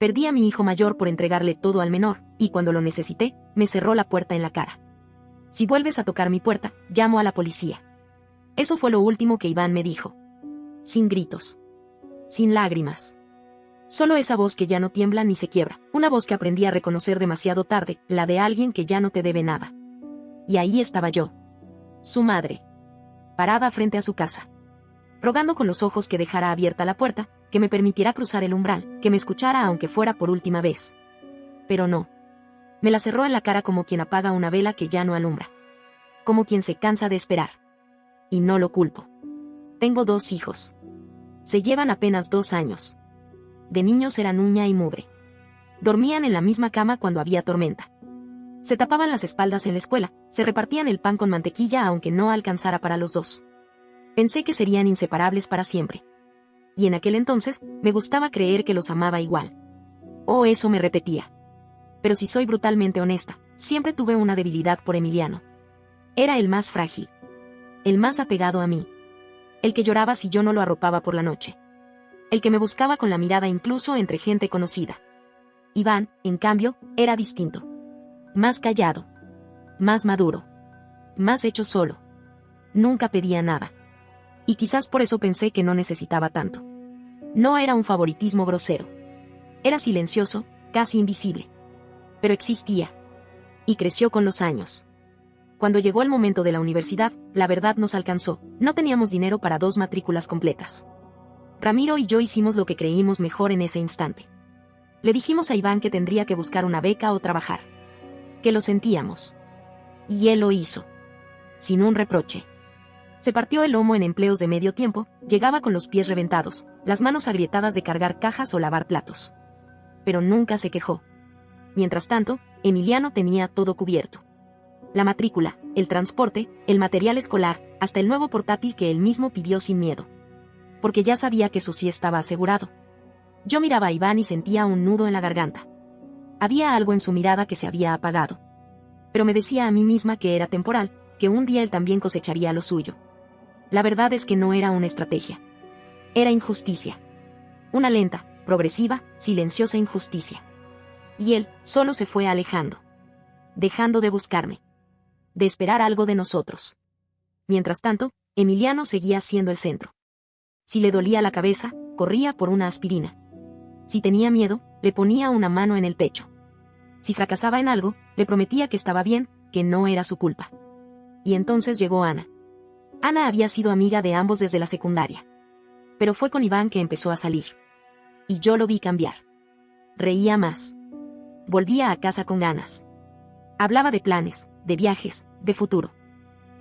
Perdí a mi hijo mayor por entregarle todo al menor, y cuando lo necesité, me cerró la puerta en la cara. Si vuelves a tocar mi puerta, llamo a la policía. Eso fue lo último que Iván me dijo. Sin gritos. Sin lágrimas. Solo esa voz que ya no tiembla ni se quiebra, una voz que aprendí a reconocer demasiado tarde, la de alguien que ya no te debe nada. Y ahí estaba yo. Su madre. Parada frente a su casa. Rogando con los ojos que dejara abierta la puerta, que me permitiera cruzar el umbral, que me escuchara aunque fuera por última vez. Pero no. Me la cerró en la cara como quien apaga una vela que ya no alumbra. Como quien se cansa de esperar. Y no lo culpo. Tengo 2 hijos. Se llevan apenas 2 años. De niños eran uña y mugre. Dormían en la misma cama cuando había tormenta. Se tapaban las espaldas en la escuela, se repartían el pan con mantequilla aunque no alcanzara para los 2. Pensé que serían inseparables para siempre. Y en aquel entonces, me gustaba creer que los amaba igual. O eso me repetía. Pero si soy brutalmente honesta, siempre tuve una debilidad por Emiliano. Era el más frágil. El más apegado a mí. El que lloraba si yo no lo arropaba por la noche. El que me buscaba con la mirada incluso entre gente conocida. Iván, en cambio, era distinto. Más callado. Más maduro. Más hecho solo. Nunca pedía nada. Y quizás por eso pensé que no necesitaba tanto. No era un favoritismo grosero. Era silencioso, casi invisible. Pero existía. Y creció con los años. Cuando llegó el momento de la universidad, la verdad nos alcanzó. No teníamos dinero para 2 matrículas completas. Ramiro y yo hicimos lo que creímos mejor en ese instante. Le dijimos a Iván que tendría que buscar una beca o trabajar. Que lo sentíamos. Y él lo hizo. Sin un reproche. Se partió el lomo en empleos de medio tiempo, llegaba con los pies reventados, las manos agrietadas de cargar cajas o lavar platos. Pero nunca se quejó. Mientras tanto, Emiliano tenía todo cubierto. La matrícula, el transporte, el material escolar, hasta el nuevo portátil que él mismo pidió sin miedo. Porque ya sabía que su sí estaba asegurado. Yo miraba a Iván y sentía un nudo en la garganta. Había algo en su mirada que se había apagado. Pero me decía a mí misma que era temporal, que un día él también cosecharía lo suyo. La verdad es que no era una estrategia. Era injusticia. Una lenta, progresiva, silenciosa injusticia. Y él solo se fue alejando. Dejando de buscarme. De esperar algo de nosotros. Mientras tanto, Emiliano seguía siendo el centro. Si le dolía la cabeza, corría por una aspirina. Si tenía miedo, le ponía una mano en el pecho. Si fracasaba en algo, le prometía que estaba bien, que no era su culpa. Y entonces llegó Ana. Ana había sido amiga de ambos desde la secundaria. Pero fue con Iván que empezó a salir. Y yo lo vi cambiar. Reía más. Volvía a casa con ganas. Hablaba de planes, de viajes, de futuro.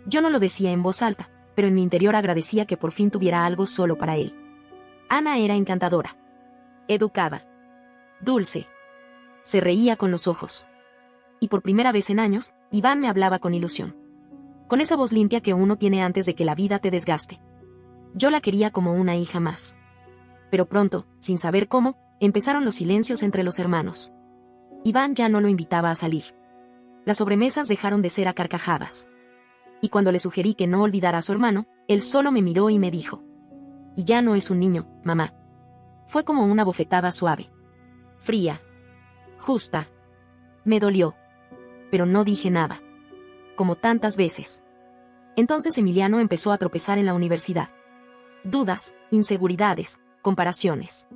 Yo no lo decía en voz alta, pero en mi interior agradecía que por fin tuviera algo solo para él. Ana era encantadora. Educada. Dulce. Se reía con los ojos. Y por primera vez en años, Iván me hablaba con ilusión. Con esa voz limpia que uno tiene antes de que la vida te desgaste. Yo la quería como una hija más. Pero pronto, sin saber cómo, empezaron los silencios entre los hermanos. Iván ya no lo invitaba a salir. Las sobremesas dejaron de ser a carcajadas. Y cuando le sugerí que no olvidara a su hermano, él solo me miró y me dijo: «Y ya no es un niño, mamá». Fue como una bofetada suave. Fría. Justa. Me dolió. Pero no dije nada. Como tantas veces. Entonces Emiliano empezó a tropezar en la universidad. Dudas, inseguridades, comparaciones.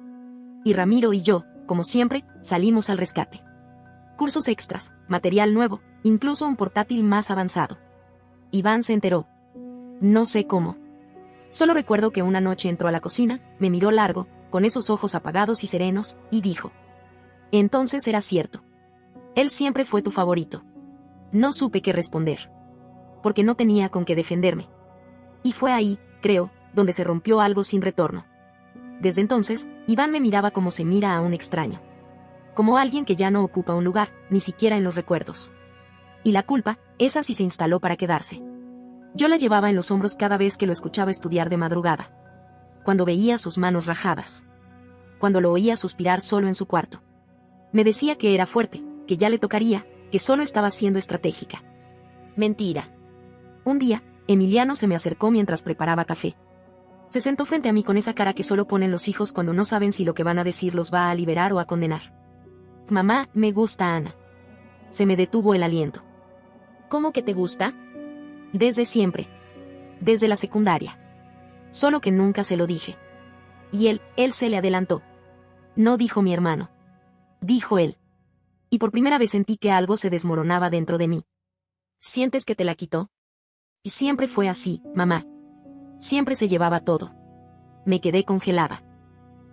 Y Ramiro y yo, como siempre, salimos al rescate. Cursos extras, material nuevo, incluso un portátil más avanzado. Iván se enteró. No sé cómo. Solo recuerdo que una noche entró a la cocina, me miró largo, con esos ojos apagados y serenos, y dijo: «Entonces era cierto. Él siempre fue tu favorito». No supe qué responder. Porque no tenía con qué defenderme. Y fue ahí, creo, donde se rompió algo sin retorno. Desde entonces, Iván me miraba como se mira a un extraño. Como alguien que ya no ocupa un lugar, ni siquiera en los recuerdos. Y la culpa, esa sí se instaló para quedarse. Yo la llevaba en los hombros cada vez que lo escuchaba estudiar de madrugada. Cuando veía sus manos rajadas. Cuando lo oía suspirar solo en su cuarto. Me decía que era fuerte, que ya le tocaría, que solo estaba siendo estratégica. Mentira. Un día, Emiliano se me acercó mientras preparaba café. Se sentó frente a mí con esa cara que solo ponen los hijos cuando no saben si lo que van a decir los va a liberar o a condenar. Mamá, me gusta Ana. Se me detuvo el aliento. ¿Cómo que te gusta? Desde siempre. Desde la secundaria. Solo que nunca se lo dije. Y él se le adelantó. No dijo mi hermano. Dijo él. Y por primera vez sentí que algo se desmoronaba dentro de mí. ¿Sientes que te la quitó? Y siempre fue así, mamá. Siempre se llevaba todo. Me quedé congelada.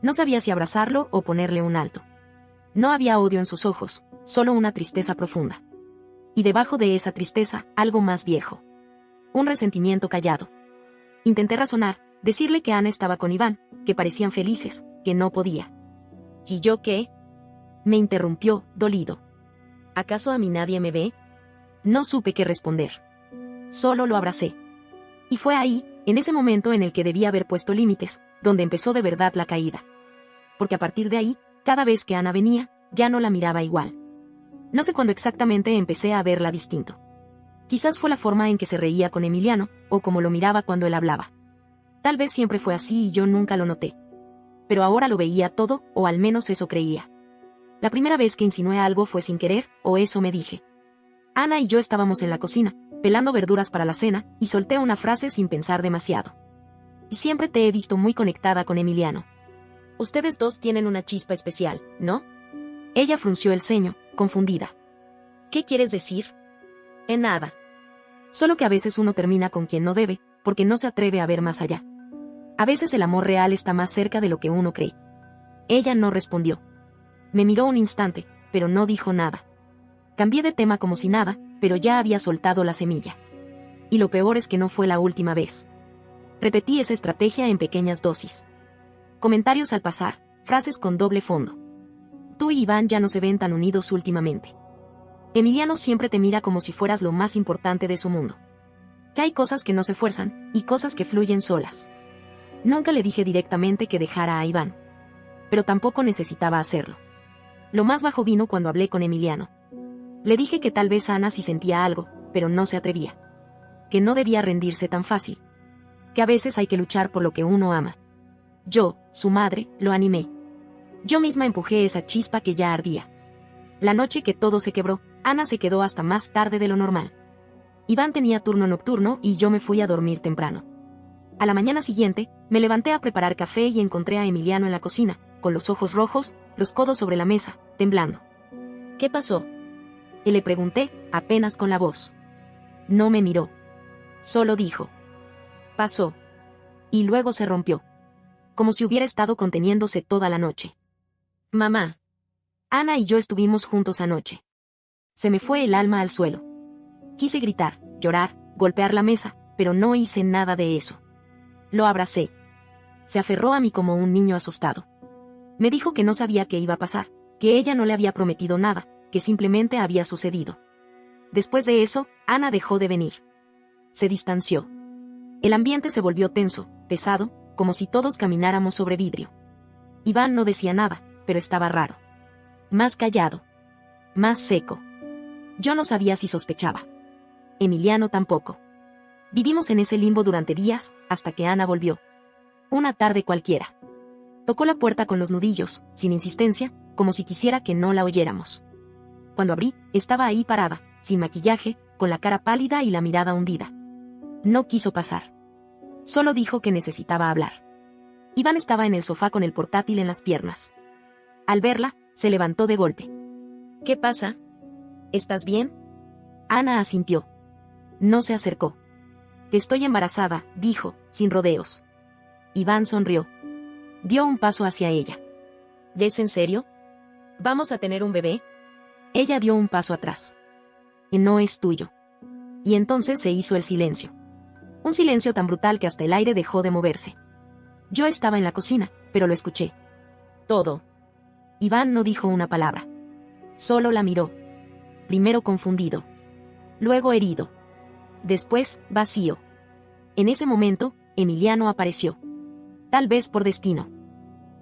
No sabía si abrazarlo o ponerle un alto. No había odio en sus ojos, solo una tristeza profunda. Y debajo de esa tristeza, algo más viejo. Un resentimiento callado. Intenté razonar, decirle que Ana estaba con Iván, que parecían felices, que no podía. ¿Y yo qué? Me interrumpió, dolido. ¿Acaso a mí nadie me ve? No supe qué responder. Solo lo abracé. Y fue ahí, en ese momento en el que debía haber puesto límites, donde empezó de verdad la caída. Porque a partir de ahí, cada vez que Ana venía, ya no la miraba igual. No sé cuándo exactamente empecé a verla distinto. Quizás fue la forma en que se reía con Emiliano, o como lo miraba cuando él hablaba. Tal vez siempre fue así y yo nunca lo noté. Pero ahora lo veía todo, o al menos eso creía. La primera vez que insinué algo fue sin querer, o eso me dije. Ana y yo estábamos en la cocina, pelando verduras para la cena, y solté una frase sin pensar demasiado. Y siempre te he visto muy conectada con Emiliano. Ustedes dos tienen una chispa especial, ¿no? Ella frunció el ceño, confundida. ¿Qué quieres decir? En nada. Solo que a veces uno termina con quien no debe, porque no se atreve a ver más allá. A veces el amor real está más cerca de lo que uno cree. Ella no respondió. Me miró un instante, pero no dijo nada. Cambié de tema como si nada, pero ya había soltado la semilla. Y lo peor es que no fue la última vez. Repetí esa estrategia en pequeñas dosis. Comentarios al pasar, frases con doble fondo. Tú y Iván ya no se ven tan unidos últimamente. Emiliano siempre te mira como si fueras lo más importante de su mundo. Que hay cosas que no se fuerzan, y cosas que fluyen solas. Nunca le dije directamente que dejara a Iván. Pero tampoco necesitaba hacerlo. Lo más bajo vino cuando hablé con Emiliano. Le dije que tal vez Ana sí sentía algo, pero no se atrevía. Que no debía rendirse tan fácil. Que a veces hay que luchar por lo que uno ama. Yo, su madre, lo animé. Yo misma empujé esa chispa que ya ardía. La noche que todo se quebró, Ana se quedó hasta más tarde de lo normal. Iván tenía turno nocturno y yo me fui a dormir temprano. A la mañana siguiente, me levanté a preparar café y encontré a Emiliano en la cocina, con los ojos rojos, los codos sobre la mesa, temblando. ¿Qué pasó? Y le pregunté, apenas con la voz. No me miró. Solo dijo. Pasó. Y luego se rompió. Como si hubiera estado conteniéndose toda la noche. Mamá. Ana y yo estuvimos juntos anoche. Se me fue el alma al suelo. Quise gritar, llorar, golpear la mesa, pero no hice nada de eso. Lo abracé. Se aferró a mí como un niño asustado. Me dijo que no sabía qué iba a pasar, que ella no le había prometido nada, que simplemente había sucedido. Después de eso, Ana dejó de venir. Se distanció. El ambiente se volvió tenso, pesado, como si todos camináramos sobre vidrio. Iván no decía nada, pero estaba raro. Más callado. Más seco. Yo no sabía si sospechaba. Emiliano tampoco. Vivimos en ese limbo durante días, hasta que Ana volvió. Una tarde cualquiera. Tocó la puerta con los nudillos, sin insistencia, como si quisiera que no la oyéramos. Cuando abrí, estaba ahí parada, sin maquillaje, con la cara pálida y la mirada hundida. No quiso pasar. Solo dijo que necesitaba hablar. Iván estaba en el sofá con el portátil en las piernas. Al verla, se levantó de golpe. ¿Qué pasa? ¿Estás bien? Ana asintió. No se acercó. Estoy embarazada, dijo, sin rodeos. Iván sonrió. Dio un paso hacia ella. ¿Es en serio? ¿Vamos a tener un bebé? Ella dio un paso atrás. Y no es tuyo. Y entonces se hizo el silencio. Un silencio tan brutal que hasta el aire dejó de moverse. Yo estaba en la cocina, pero lo escuché. Todo. Iván no dijo una palabra. Solo la miró. Primero confundido. Luego herido. Después, vacío. En ese momento, Emiliano apareció. Tal vez por destino.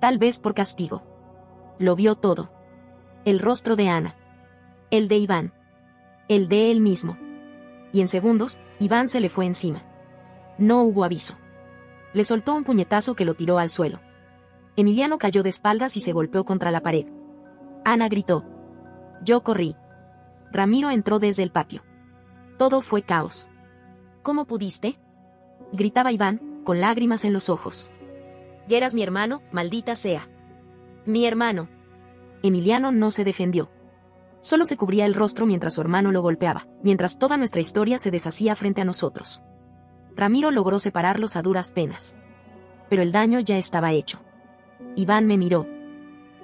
Tal vez por castigo. Lo vio todo. El rostro de Ana. El de Iván. El de él mismo. Y en segundos, Iván se le fue encima. No hubo aviso. Le soltó un puñetazo que lo tiró al suelo. Emiliano cayó de espaldas y se golpeó contra la pared. Ana gritó. Yo corrí. Ramiro entró desde el patio. Todo fue caos. ¿Cómo pudiste?, gritaba Iván, con lágrimas en los ojos. Y eras mi hermano, maldita sea. Mi hermano. Emiliano no se defendió. Solo se cubría el rostro mientras su hermano lo golpeaba, mientras toda nuestra historia se deshacía frente a nosotros. Ramiro logró separarlos a duras penas. Pero el daño ya estaba hecho. Iván me miró.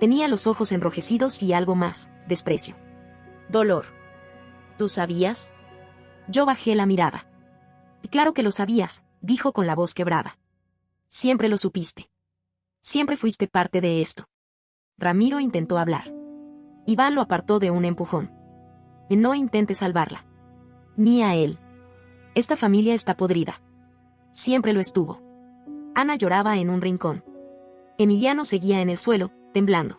Tenía los ojos enrojecidos y algo más, desprecio. Dolor. ¿Tú sabías? Yo bajé la mirada. Claro que lo sabías, dijo con la voz quebrada. Siempre lo supiste. Siempre fuiste parte de esto. Ramiro intentó hablar. Iván lo apartó de un empujón. No intentes salvarla. Ni a él. Esta familia está podrida. Siempre lo estuvo. Ana lloraba en un rincón. Emiliano seguía en el suelo, temblando.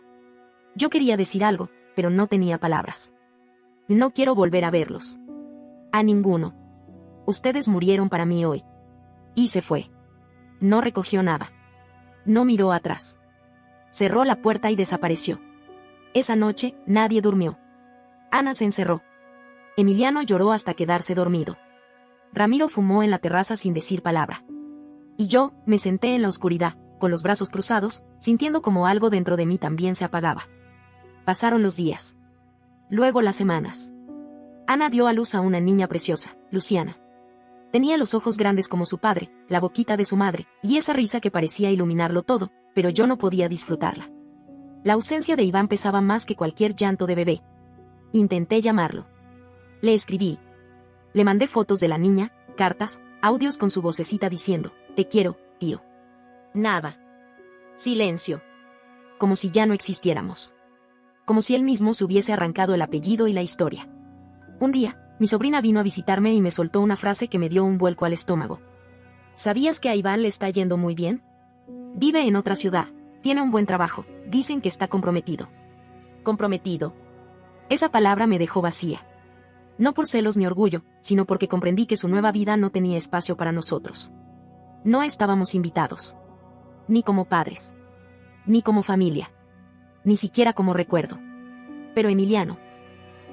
Yo quería decir algo, pero no tenía palabras. No quiero volver a verlos. A ninguno. Ustedes murieron para mí hoy. Y se fue. No recogió nada. No miró atrás. Cerró la puerta y desapareció. Esa noche, nadie durmió. Ana se encerró. Emiliano lloró hasta quedarse dormido. Ramiro fumó en la terraza sin decir palabra. Y yo, me senté en la oscuridad, con los brazos cruzados, sintiendo como algo dentro de mí también se apagaba. Pasaron los días. Luego las semanas. Ana dio a luz a una niña preciosa, Luciana. Tenía los ojos grandes como su padre, la boquita de su madre, y esa risa que parecía iluminarlo todo, pero yo no podía disfrutarla. La ausencia de Iván pesaba más que cualquier llanto de bebé. Intenté llamarlo. Le escribí. Le mandé fotos de la niña, cartas, audios con su vocecita diciendo, te quiero, tío. Nada. Silencio. Como si ya no existiéramos. Como si él mismo se hubiese arrancado el apellido y la historia. Un día, mi sobrina vino a visitarme y me soltó una frase que me dio un vuelco al estómago. ¿Sabías que a Iván le está yendo muy bien? Vive en otra ciudad, tiene un buen trabajo, dicen que está comprometido. ¿Comprometido? Esa palabra me dejó vacía. No por celos ni orgullo, sino porque comprendí que su nueva vida no tenía espacio para nosotros. No estábamos invitados. Ni como padres. Ni como familia. Ni siquiera como recuerdo. Pero Emiliano.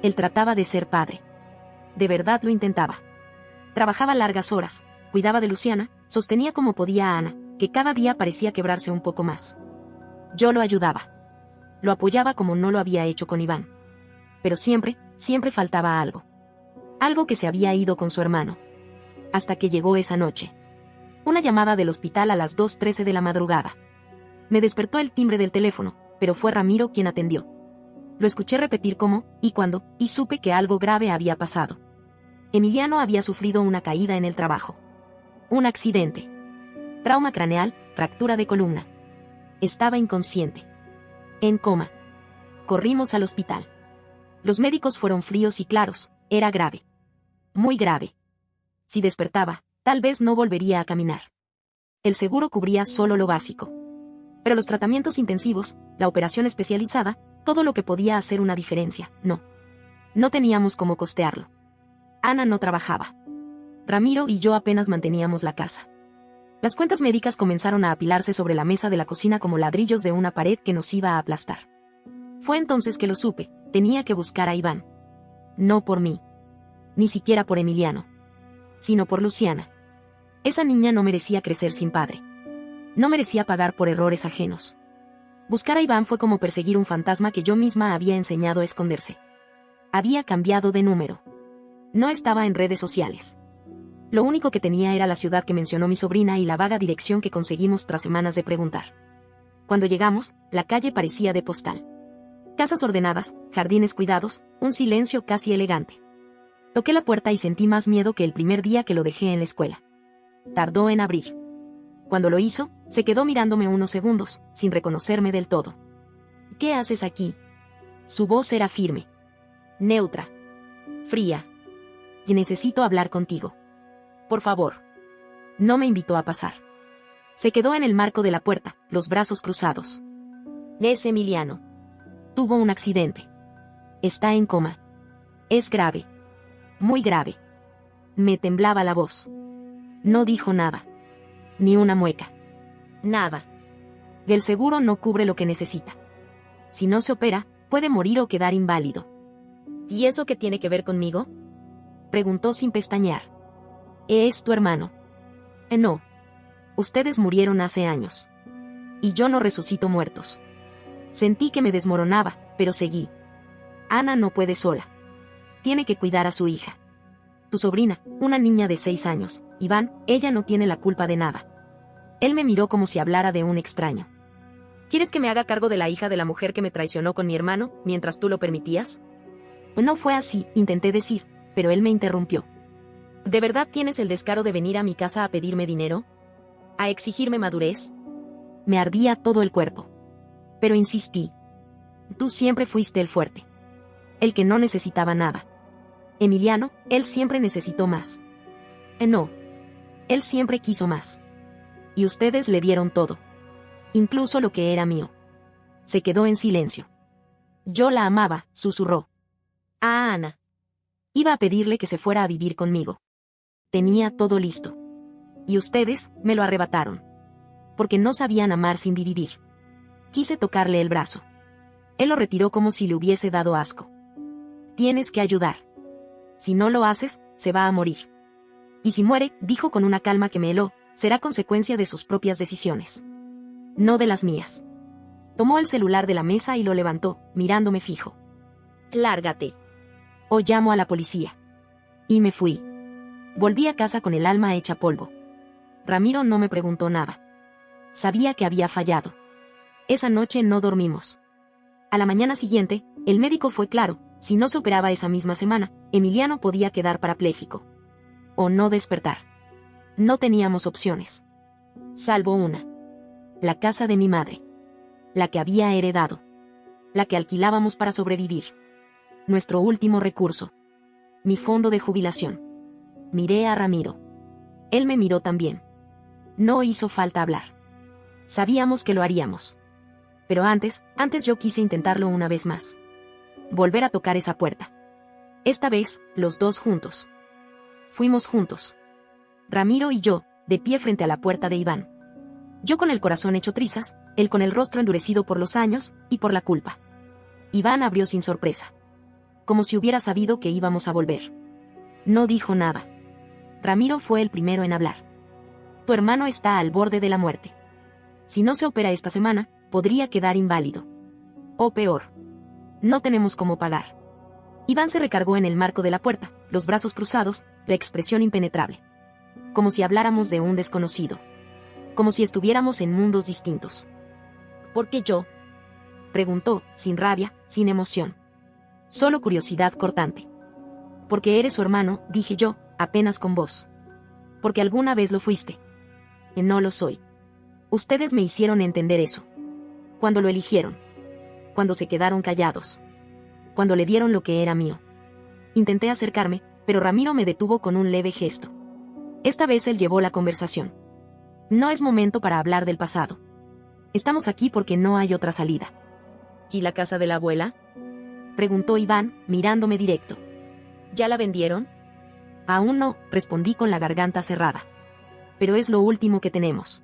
Él trataba de ser padre. De verdad lo intentaba. Trabajaba largas horas, cuidaba de Luciana, sostenía como podía a Ana, que cada día parecía quebrarse un poco más. Yo lo ayudaba. Lo apoyaba como no lo había hecho con Iván. Pero siempre faltaba algo. Algo que se había ido con su hermano. Hasta que llegó esa noche. Una llamada del hospital a las 2:13 de la madrugada. Me despertó el timbre del teléfono, pero fue Ramiro quien atendió. Lo escuché repetir cómo, y cuándo, y supe que algo grave había pasado. Emiliano había sufrido una caída en el trabajo. Un accidente. Trauma craneal, fractura de columna. Estaba inconsciente. En coma. Corrimos al hospital. Los médicos fueron fríos y claros, era grave. Muy grave. Si despertaba, tal vez no volvería a caminar. El seguro cubría solo lo básico. Pero los tratamientos intensivos, la operación especializada, todo lo que podía hacer una diferencia, no. No teníamos cómo costearlo. Ana no trabajaba. Ramiro y yo apenas manteníamos la casa. Las cuentas médicas comenzaron a apilarse sobre la mesa de la cocina como ladrillos de una pared que nos iba a aplastar. Fue entonces que lo supe, tenía que buscar a Iván. No por mí. Ni siquiera por Emiliano. Sino por Luciana. Esa niña no merecía crecer sin padre. No merecía pagar por errores ajenos. Buscar a Iván fue como perseguir un fantasma que yo misma había enseñado a esconderse. Había cambiado de número. No estaba en redes sociales. Lo único que tenía era la ciudad que mencionó mi sobrina y la vaga dirección que conseguimos tras semanas de preguntar. Cuando llegamos, la calle parecía de postal. Casas ordenadas, jardines cuidados, un silencio casi elegante. Toqué la puerta y sentí más miedo que el primer día que lo dejé en la escuela. Tardó en abrir. Cuando lo hizo, se quedó mirándome unos segundos, sin reconocerme del todo. ¿Qué haces aquí? Su voz era firme. Neutra. Fría. Y necesito hablar contigo. Por favor. No me invitó a pasar. Se quedó en el marco de la puerta, los brazos cruzados. Es Emiliano. Tuvo un accidente. Está en coma. Es grave. Muy grave. Me temblaba la voz. No dijo nada. Ni una mueca. Nada. El seguro no cubre lo que necesita. Si no se opera, puede morir o quedar inválido. ¿Y eso qué tiene que ver conmigo? Preguntó sin pestañear. Es tu hermano. No. Ustedes murieron hace años. Y yo no resucito muertos. Sentí que me desmoronaba, pero seguí. Ana no puede sola. Tiene que cuidar a su hija. Tu sobrina, una niña de 6 años, Iván, ella no tiene la culpa de nada. Él me miró como si hablara de un extraño. ¿Quieres que me haga cargo de la hija de la mujer que me traicionó con mi hermano, mientras tú lo permitías? No fue así, intenté decir, pero él me interrumpió. ¿De verdad tienes el descaro de venir a mi casa a pedirme dinero? ¿A exigirme madurez? Me ardía todo el cuerpo. Pero insistí. Tú siempre fuiste el fuerte. El que no necesitaba nada. Emiliano, él siempre necesitó más. No. Él siempre quiso más. Y ustedes le dieron todo. Incluso lo que era mío. Se quedó en silencio. Yo la amaba, susurró. Ah, Ana. Iba a pedirle que se fuera a vivir conmigo. Tenía todo listo. Y ustedes me lo arrebataron. Porque no sabían amar sin dividir. Quise tocarle el brazo. Él lo retiró como si le hubiese dado asco. Tienes que ayudar. Si no lo haces, se va a morir. Y si muere, dijo con una calma que me heló, será consecuencia de sus propias decisiones. No de las mías. Tomó el celular de la mesa y lo levantó, mirándome fijo. Lárgate. O llamo a la policía. Y me fui. Volví a casa con el alma hecha polvo. Ramiro no me preguntó nada. Sabía que había fallado. Esa noche no dormimos. A la mañana siguiente, el médico fue claro, si no se operaba esa misma semana, Emiliano podía quedar parapléjico. O no despertar. No teníamos opciones. Salvo una. La casa de mi madre. La que había heredado. La que alquilábamos para sobrevivir. Nuestro último recurso. Mi fondo de jubilación. Miré a Ramiro. Él me miró también. No hizo falta hablar. Sabíamos que lo haríamos. Pero antes yo quise intentarlo una vez más. Volver a tocar esa puerta. Esta vez, los dos juntos. Fuimos juntos. Ramiro y yo, de pie frente a la puerta de Iván. Yo con el corazón hecho trizas, él con el rostro endurecido por los años y por la culpa. Iván abrió sin sorpresa. Como si hubiera sabido que íbamos a volver. No dijo nada. Ramiro fue el primero en hablar. Tu hermano está al borde de la muerte. Si no se opera esta semana, podría quedar inválido. O peor. No tenemos cómo pagar. Iván se recargó en el marco de la puerta, los brazos cruzados, la expresión impenetrable. Como si habláramos de un desconocido. Como si estuviéramos en mundos distintos. ¿Por qué yo? Preguntó, sin rabia, sin emoción. Solo curiosidad cortante. Porque eres su hermano, dije yo, apenas con voz. Porque alguna vez lo fuiste. Y no lo soy. Ustedes me hicieron entender eso. Cuando lo eligieron. Cuando se quedaron callados. Cuando le dieron lo que era mío. Intenté acercarme, pero Ramiro me detuvo con un leve gesto. Esta vez él llevó la conversación. No es momento para hablar del pasado. Estamos aquí porque no hay otra salida. ¿Y la casa de la abuela? Preguntó Iván, mirándome directo. ¿Ya la vendieron? Aún no, respondí con la garganta cerrada. Pero es lo último que tenemos.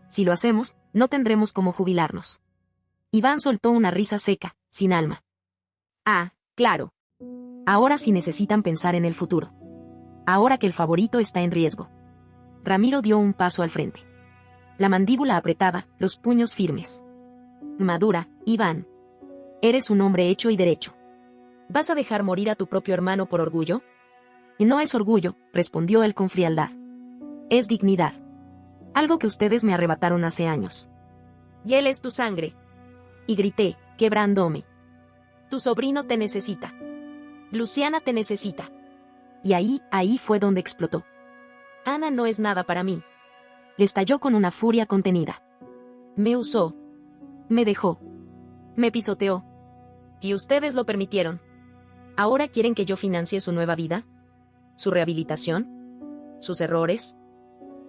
Si lo hacemos, no tendremos cómo jubilarnos. Iván soltó una risa seca, sin alma. Ah, claro. Ahora sí necesitan pensar en el futuro. Ahora que el favorito está en riesgo. Ramiro dio un paso al frente. La mandíbula apretada, los puños firmes. Madura, Iván. Eres un hombre hecho y derecho. ¿Vas a dejar morir a tu propio hermano por orgullo? No es orgullo, respondió él con frialdad. Es dignidad. Algo que ustedes me arrebataron hace años. Y él es tu sangre. Y grité, quebrándome. Tu sobrino te necesita. Luciana te necesita. Y ahí fue donde explotó. Ana no es nada para mí. Le estalló con una furia contenida. Me usó. Me dejó. Me pisoteó. Y ustedes lo permitieron. ¿Ahora quieren que yo financie su nueva vida? ¿Su rehabilitación? ¿Sus errores?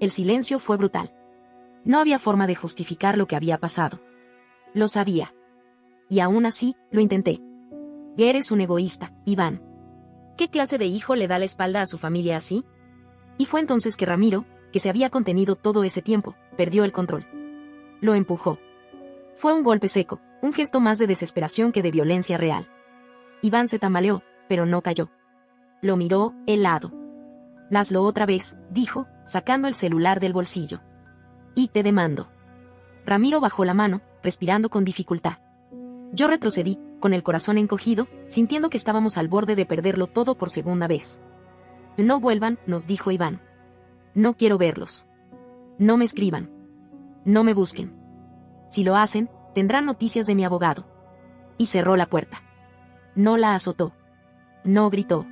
El silencio fue brutal. No había forma de justificar lo que había pasado. Lo sabía. Y aún así, lo intenté. Eres un egoísta, Iván. ¿Qué clase de hijo le da la espalda a su familia así? Y fue entonces que Ramiro, que se había contenido todo ese tiempo, perdió el control. Lo empujó. Fue un golpe seco, un gesto más de desesperación que de violencia real. Iván se tambaleó, pero no cayó. Lo miró, helado. Hazlo otra vez, dijo, sacando el celular del bolsillo. Y te demando. Ramiro bajó la mano, respirando con dificultad. Yo retrocedí, con el corazón encogido, sintiendo que estábamos al borde de perderlo todo por segunda vez. No vuelvan, nos dijo Iván. No quiero verlos. No me escriban. No me busquen. Si lo hacen, tendrán noticias de mi abogado. Y cerró la puerta. No la azotó. No gritó.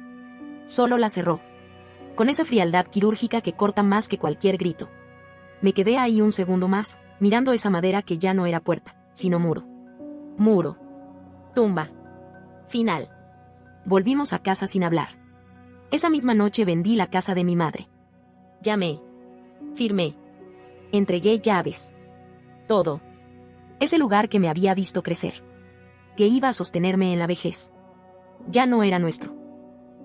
Solo la cerró. Con esa frialdad quirúrgica que corta más que cualquier grito. Me quedé ahí un segundo más, mirando esa madera que ya no era puerta, sino muro. Muro. Tumba. Final. Volvimos a casa sin hablar. Esa misma noche vendí la casa de mi madre. Llamé. Firmé. Entregué llaves. Todo. Ese lugar que me había visto crecer. Que iba a sostenerme en la vejez. Ya no era nuestro.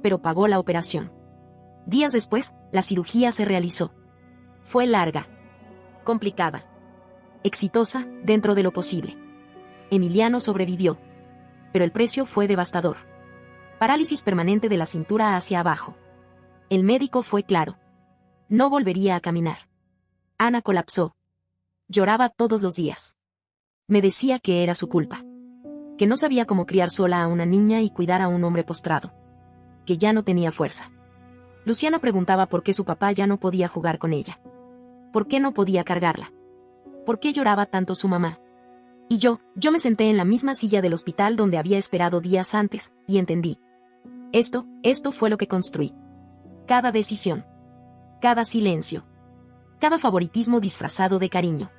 Pero pagó la operación. Días después, la cirugía se realizó. Fue larga. Complicada. Exitosa, dentro de lo posible. Emiliano sobrevivió. Pero el precio fue devastador. Parálisis permanente de la cintura hacia abajo. El médico fue claro. No volvería a caminar. Ana colapsó. Lloraba todos los días. Me decía que era su culpa. Que no sabía cómo criar sola a una niña y cuidar a un hombre postrado. Que ya no tenía fuerza. Luciana preguntaba por qué su papá ya no podía jugar con ella. ¿Por qué no podía cargarla? ¿Por qué lloraba tanto su mamá? Y yo me senté en la misma silla del hospital donde había esperado días antes, y entendí. Esto fue lo que construí. Cada decisión. Cada silencio. Cada favoritismo disfrazado de cariño.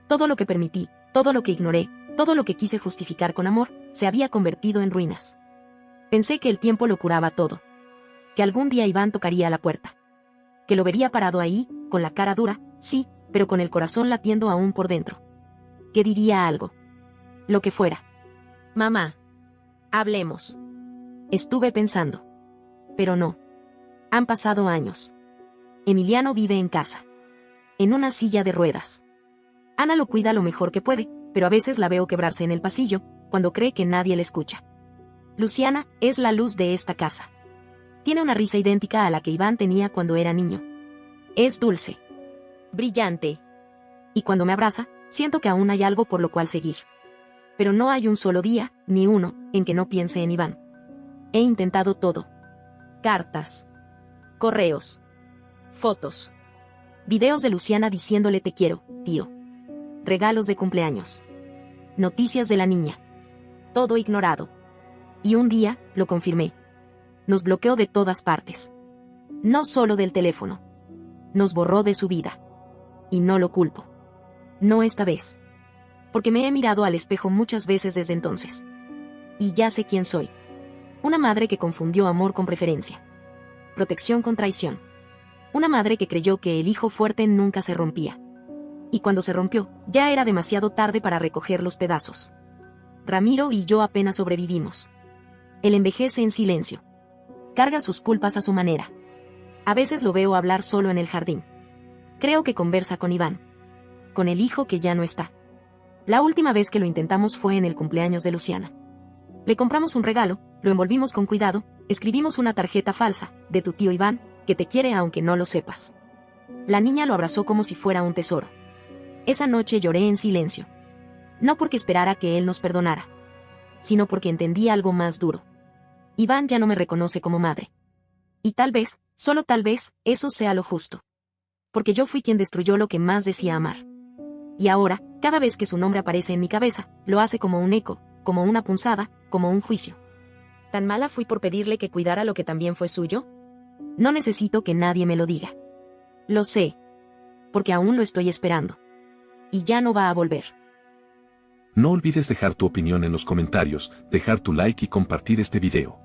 Todo lo que permití, todo lo que ignoré, todo lo que quise justificar con amor, se había convertido en ruinas. Pensé que el tiempo lo curaba todo. Que algún día Iván tocaría la puerta. Que lo vería parado ahí, con la cara dura, sí, pero con el corazón latiendo aún por dentro. Que diría algo. Lo que fuera. Mamá. Hablemos. Estuve pensando. Pero no. Han pasado años. Emiliano vive en casa. En una silla de ruedas. Ana lo cuida lo mejor que puede, pero a veces la veo quebrarse en el pasillo, cuando cree que nadie le escucha. Luciana es la luz de esta casa. Tiene una risa idéntica a la que Iván tenía cuando era niño. Es dulce. Brillante. Y cuando me abraza, siento que aún hay algo por lo cual seguir. Pero no hay un solo día, ni uno, en que no piense en Iván. He intentado todo. Cartas. Correos. Fotos. Videos de Luciana diciéndole te quiero, tío. Regalos de cumpleaños. Noticias de la niña. Todo ignorado. Y un día, lo confirmé. Nos bloqueó de todas partes. No solo del teléfono. Nos borró de su vida. Y no lo culpo. No esta vez. Porque me he mirado al espejo muchas veces desde entonces. Y ya sé quién soy. Una madre que confundió amor con preferencia. Protección con traición. Una madre que creyó que el hijo fuerte nunca se rompía. Y cuando se rompió, ya era demasiado tarde para recoger los pedazos. Ramiro y yo apenas sobrevivimos. Él envejece en silencio. Carga sus culpas a su manera. A veces lo veo hablar solo en el jardín. Creo que conversa con Iván. Con el hijo que ya no está. La última vez que lo intentamos fue en el cumpleaños de Luciana. Le compramos un regalo, lo envolvimos con cuidado, escribimos una tarjeta falsa, de tu tío Iván, que te quiere aunque no lo sepas. La niña lo abrazó como si fuera un tesoro. Esa noche lloré en silencio. No porque esperara que él nos perdonara, sino porque entendí algo más duro. Iván ya no me reconoce como madre. Y tal vez, solo tal vez, eso sea lo justo. Porque yo fui quien destruyó lo que más decía amar. Y ahora, cada vez que su nombre aparece en mi cabeza, lo hace como un eco, como una punzada, como un juicio. ¿Tan mala fui por pedirle que cuidara lo que también fue suyo? No necesito que nadie me lo diga. Lo sé. Porque aún lo estoy esperando. Y ya no va a volver. No olvides dejar tu opinión en los comentarios, dejar tu like y compartir este video.